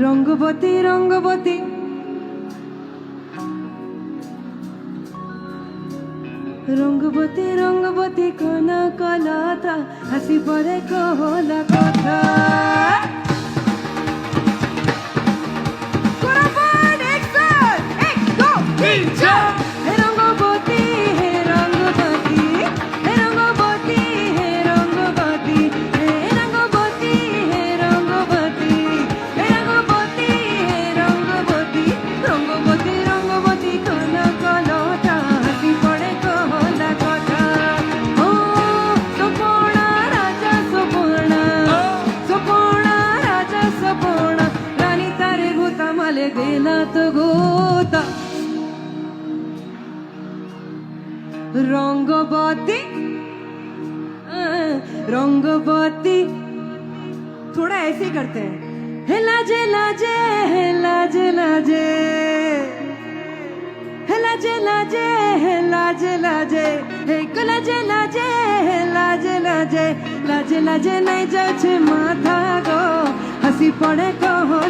রঙ্গবতী রঙ্গবতী রঙ্গবতী রঙ্গবতী কোন কলতা হাসি পরে কহলা কথা गेला तो गोता रंगवती रंगवती थोड़ा ऐसे ही करते हैं हे लाजे लाजे हे लाजे लाजे हे लाजे लाजे हे लाजे लाजे हे लाजे लाजे हे लाजे लाजे लाजे लाजे नहीं जाछे माथा गो हसी पड़े कहो